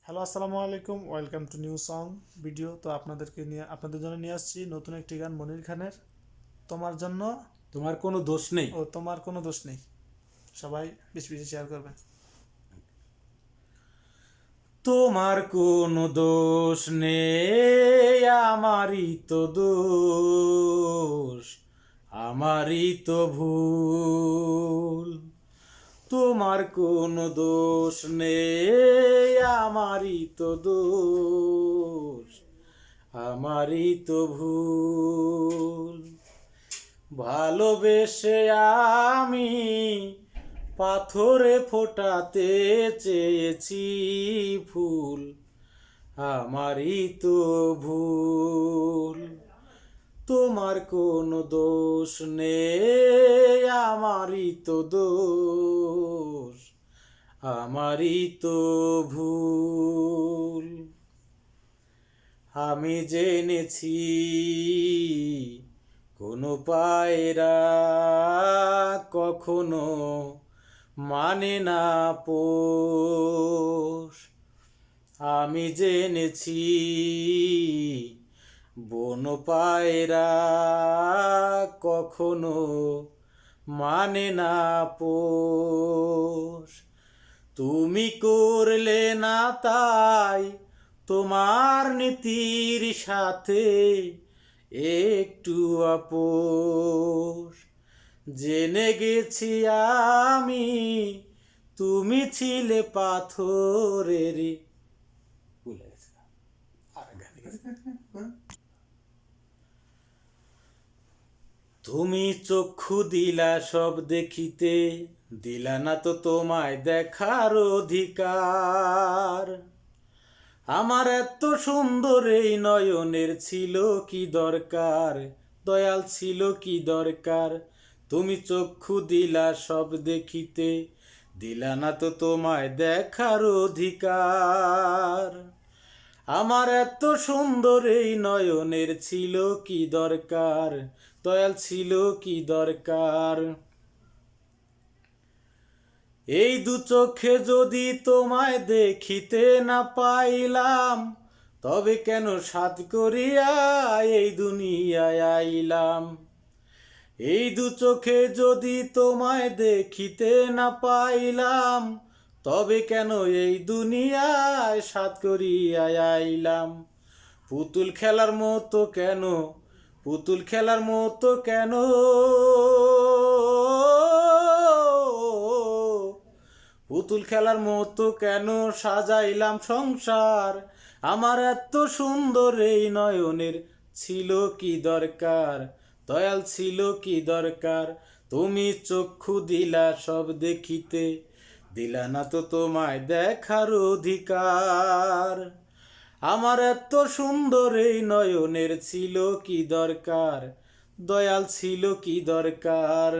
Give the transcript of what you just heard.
Hello, আসসালামু আলাইকুম। Welcome to new song video. তো আপনাদের জন্য নিয়ে আসছি নতুন একটি গান মনির খানের, তোমার জন্য। তোমার কোনো দোষ নেই। তোমার কোনো দোষ নেই। সবাই বেশি বেশি শেয়ার করবেন। তোমার কোনো দোষ নেই, আমারই তো দোষ, আমারই তো ভুল। তোমার কোনো দোষ নেই, আমারই তো দোষ, আমারই তো ভুল। ভালোবেসে আমি পাথরে ফোটাতে চেয়েছি ফুল, আমারই তো ভুল। তোমার কোনো দোষ নেই, আমারই তো দোষ, আমারই তো ভুল। আমি জেনেছি কোনো পায়রা কখনো মানে না পোষ। আমি জেনেছি বন পায়রা কখনো মানে না পোষ। তুমি করলে না তাই তোমার নীতির সাথে একটু আপোষ। জেনে গেছি আমি তুমি ছিলে পাথরের। ভুলে গেছি। আর গানে গেছি। তুমি চক্ষু দিলা সব দেখিতে, দিলা না তো তোমায় দেখার অধিকার। আমার এত সুন্দর এই নয়নের ছিল কি দরকার, দয়াল ছিল কি দরকার। তুমি চক্ষু দিলা সব দেখিতে, দিলা না তো তোমায় দেখার অধিকার। আমার এত সুন্দর এই নয়নের ছিল কি দরকার, দয়াল ছিল কি দরকার। এই দু চোখে যদি তোমায় দেখিতে না পাইলাম, তবে কেন সাধ করিয়া এই দুনিয়ায় আইলাম। এই দু চোখে যদি তোমায় দেখিতে না পাইলাম, তবে কেন এই দুনিয়ায় সাধ করিয়া আইলাম। পুতুল খেলার মতো কেন, পুতুল খেলার মতো কেন, পুতুল খেলার মতো কেন সাজাইলাম সংসার। আমার এত সুন্দর এই নয়নের ছিল কি দরকার, দয়াল ছিল কি দরকার। তুমি চক্ষু দিলা সব দেখিতে, দিলা না তো তোমায় দেখার অধিকার। আমার এত সুন্দর এই নয়নের ছিল কি দরকার, দয়াল ছিল কি দরকার।